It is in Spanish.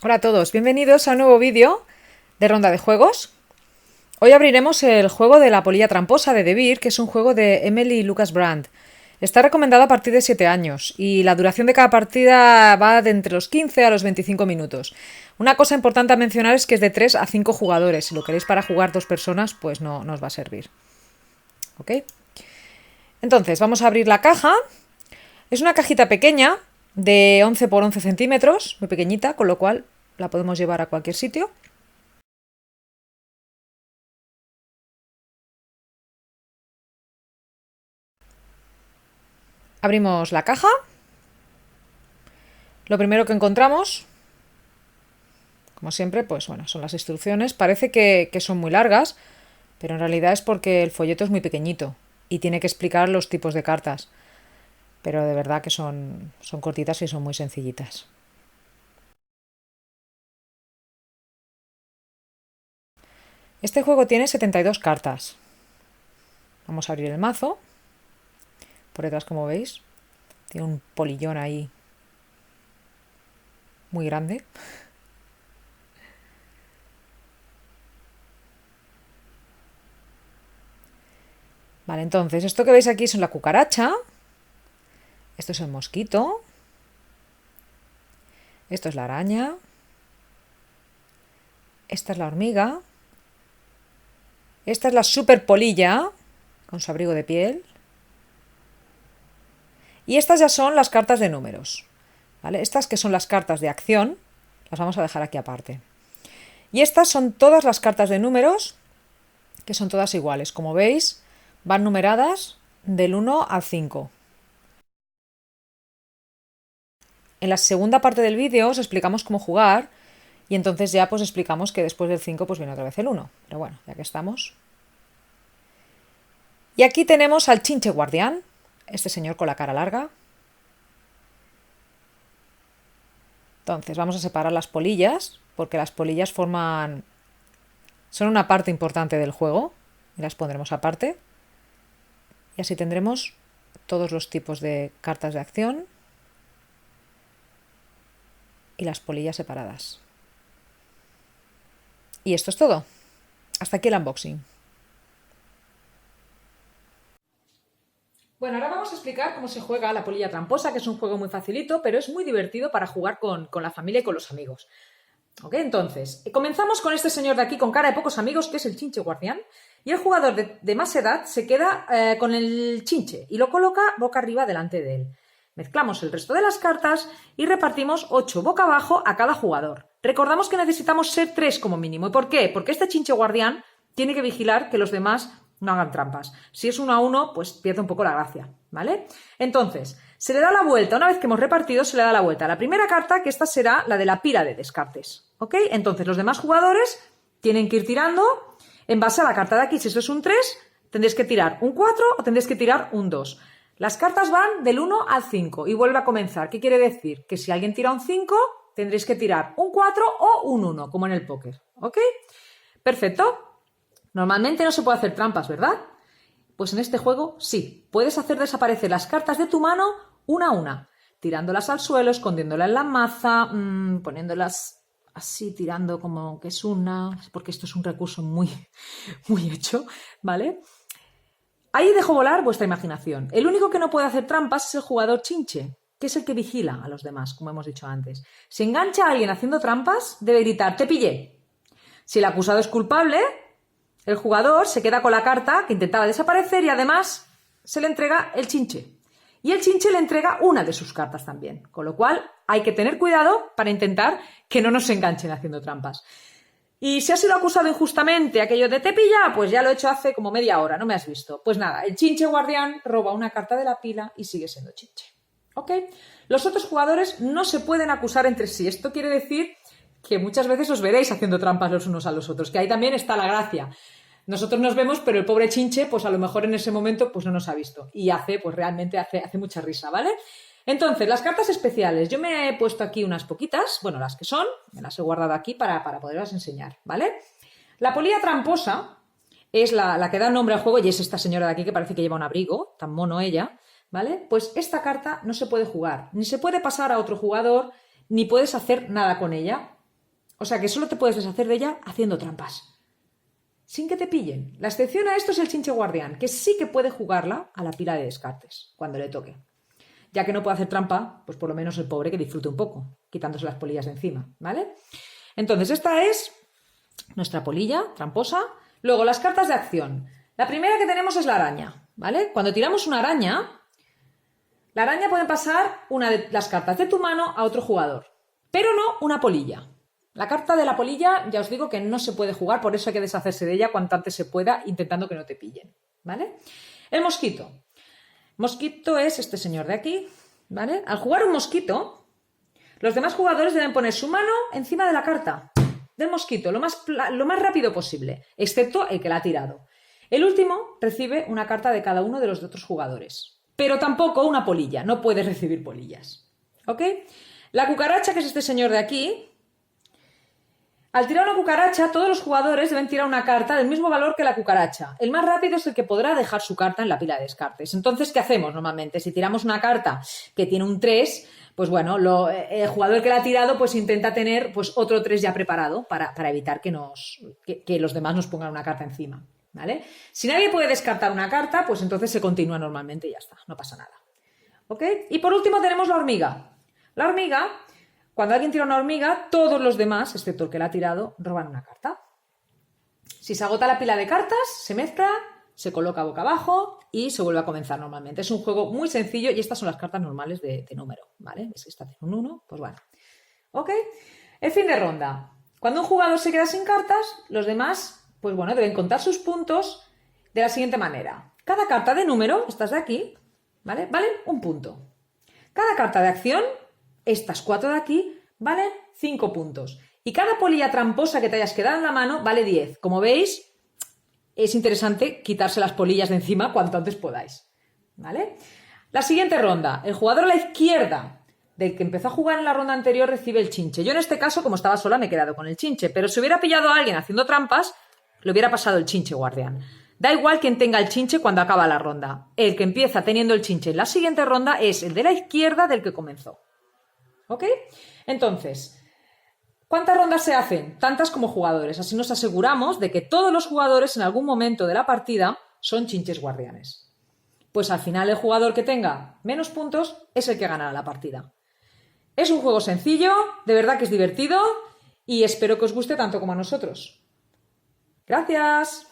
Hola a todos, bienvenidos a un nuevo vídeo de ronda de juegos. Hoy abriremos el juego de la polilla tramposa de De Beer, que es un juego de Emily Lucas Brand. Está recomendado a partir de 7 años y la duración de cada partida va de entre los 15 a los 25 minutos. Una cosa importante a mencionar es que es de 3 a 5 jugadores. Si lo queréis para jugar 2 personas, pues no os va a servir. ¿Ok? Entonces, vamos a abrir la caja. Es una cajita pequeña de 11 por 11 centímetros, muy pequeñita, con lo cual la podemos llevar a cualquier sitio. Abrimos la caja. Lo primero que encontramos, como siempre, pues bueno, son las instrucciones. Parece que son muy largas, pero en realidad es porque el folleto es muy pequeñito y tiene que explicar los tipos de cartas. Pero de verdad que son cortitas y son muy sencillitas. Este juego tiene 72 cartas. Vamos a abrir el mazo. Por detrás, como veis, tiene un polillón ahí muy grande. Vale, entonces, esto que veis aquí es la cucaracha. Esto es el mosquito. Esto es la araña. Esta es la hormiga. Esta es la super polilla con su abrigo de piel. Y estas ya son las cartas de números. ¿Vale? Estas que son las cartas de acción, las vamos a dejar aquí aparte. Y estas son todas las cartas de números, que son todas iguales. Como veis, van numeradas del 1 al 5. En la segunda parte del vídeo os explicamos cómo jugar y entonces ya pues explicamos que después del 5 pues viene otra vez el 1. Pero bueno, ya que estamos. Y aquí tenemos al chinche guardián, este señor con la cara larga. Entonces vamos a separar las polillas, porque las polillas son una parte importante del juego y las pondremos aparte. Y así tendremos todos los tipos de cartas de acción y las polillas separadas. Y esto es todo. Hasta aquí el unboxing. Bueno, ahora vamos a explicar cómo se juega la polilla tramposa, que es un juego muy facilito, pero es muy divertido para jugar con la familia y con los amigos. ¿Ok? Entonces, comenzamos con este señor de aquí con cara de pocos amigos, que es el chinche guardián, y el jugador de más edad se queda con el chinche y lo coloca boca arriba delante de él. Mezclamos el resto de las cartas y repartimos 8 boca abajo a cada jugador. Recordamos que necesitamos ser 3 como mínimo. ¿Y por qué? Porque este chinche guardián tiene que vigilar que los demás no hagan trampas. Si es 1 a 1, pues pierde un poco la gracia, ¿vale? Entonces, se le da la vuelta. Una vez que hemos repartido, se le da la vuelta a la primera carta, que esta será la de la pila de descartes, ¿ok? Entonces, los demás jugadores tienen que ir tirando en base a la carta de aquí. Si esto es un 3, tendréis que tirar un 4 o tendréis que tirar un 2. Las cartas van del 1 al 5 y vuelve a comenzar. ¿Qué quiere decir? Que si alguien tira un 5, tendréis que tirar un 4 o un 1, como en el póker, ¿ok? Perfecto. Normalmente no se puede hacer trampas, ¿verdad? Pues en este juego sí. Puedes hacer desaparecer las cartas de tu mano una a una, tirándolas al suelo, escondiéndolas en la maza, poniéndolas así, tirando como que es una, porque esto es un recurso muy, muy hecho, ¿vale? Ahí dejo volar vuestra imaginación. El único que no puede hacer trampas es el jugador chinche, que es el que vigila a los demás, como hemos dicho antes. Si engancha a alguien haciendo trampas, debe gritar «¡Te pillé!». Si el acusado es culpable, el jugador se queda con la carta que intentaba desaparecer y además se le entrega el chinche. Y el chinche le entrega una de sus cartas también. Con lo cual hay que tener cuidado para intentar que no nos enganchen haciendo trampas. Y si has sido acusado injustamente, aquello de te pilla, pues ya lo he hecho hace como media hora, no me has visto. Pues nada, el chinche guardián roba una carta de la pila y sigue siendo chinche. ¿Ok? Los otros jugadores no se pueden acusar entre sí. Esto quiere decir que muchas veces os veréis haciendo trampas los unos a los otros, que ahí también está la gracia. Nosotros nos vemos, pero el pobre chinche, pues a lo mejor en ese momento pues no nos ha visto. Y realmente hace mucha risa, ¿vale? Entonces, las cartas especiales. Yo me he puesto aquí unas poquitas, bueno, las que son, me las he guardado aquí para poderlas enseñar, ¿vale? La polilla tramposa es la que da nombre al juego y es esta señora de aquí que parece que lleva un abrigo, tan mono ella, ¿vale? Pues esta carta no se puede jugar, ni se puede pasar a otro jugador, ni puedes hacer nada con ella. O sea que solo te puedes deshacer de ella haciendo trampas. Sin que te pillen. La excepción a esto es el chinche guardián, que sí que puede jugarla a la pila de descartes, cuando le toque. Ya que no puede hacer trampa, pues por lo menos el pobre que disfrute un poco, quitándose las polillas de encima, ¿vale? Entonces, esta es nuestra polilla tramposa. Luego, las cartas de acción. La primera que tenemos es la araña, ¿vale? Cuando tiramos una araña, la araña puede pasar una de las cartas de tu mano a otro jugador, pero no una polilla. La carta de la polilla, ya os digo que no se puede jugar, por eso hay que deshacerse de ella cuanto antes se pueda, intentando que no te pillen, ¿vale? El mosquito. Mosquito es este señor de aquí, ¿vale? Al jugar un mosquito, los demás jugadores deben poner su mano encima de la carta del mosquito lo más rápido posible, excepto el que la ha tirado. El último recibe una carta de cada uno de los otros jugadores, pero tampoco una polilla, no puedes recibir polillas, ¿ok? La cucaracha, que es este señor de aquí, al tirar una cucaracha, todos los jugadores deben tirar una carta del mismo valor que la cucaracha. El más rápido es el que podrá dejar su carta en la pila de descartes. Entonces, ¿qué hacemos normalmente? Si tiramos una carta que tiene un 3, pues bueno, el jugador que la ha tirado pues intenta tener pues otro 3 ya preparado para evitar que los demás nos pongan una carta encima, ¿vale? Si nadie puede descartar una carta, pues entonces se continúa normalmente y ya está, no pasa nada. ¿Ok? Y por último tenemos la hormiga. La hormiga... Cuando alguien tira una hormiga, todos los demás, excepto el que la ha tirado, roban una carta. Si se agota la pila de cartas, se mezcla, se coloca boca abajo y se vuelve a comenzar normalmente. Es un juego muy sencillo y estas son las cartas normales de número, ¿vale? ¿Ves que esta tiene un 1? Pues bueno. ¿Ok? El fin de ronda. Cuando un jugador se queda sin cartas, los demás, pues bueno, deben contar sus puntos de la siguiente manera. Cada carta de número, estas de aquí, ¿vale? Valen un punto. Cada carta de acción... Estas 4 de aquí valen 5 puntos. Y cada polilla tramposa que te hayas quedado en la mano vale 10. Como veis, es interesante quitarse las polillas de encima cuanto antes podáis, ¿vale? La siguiente ronda. El jugador a la izquierda del que empezó a jugar en la ronda anterior recibe el chinche. Yo en este caso, como estaba sola, me he quedado con el chinche. Pero si hubiera pillado a alguien haciendo trampas, le hubiera pasado el chinche guardián. Da igual quien tenga el chinche cuando acaba la ronda. El que empieza teniendo el chinche en la siguiente ronda es el de la izquierda del que comenzó. ¿Ok? Entonces, ¿cuántas rondas se hacen? Tantas como jugadores. Así nos aseguramos de que todos los jugadores en algún momento de la partida son chinches guardianes. Pues al final el jugador que tenga menos puntos es el que ganará la partida. Es un juego sencillo, de verdad que es divertido y espero que os guste tanto como a nosotros. ¡Gracias!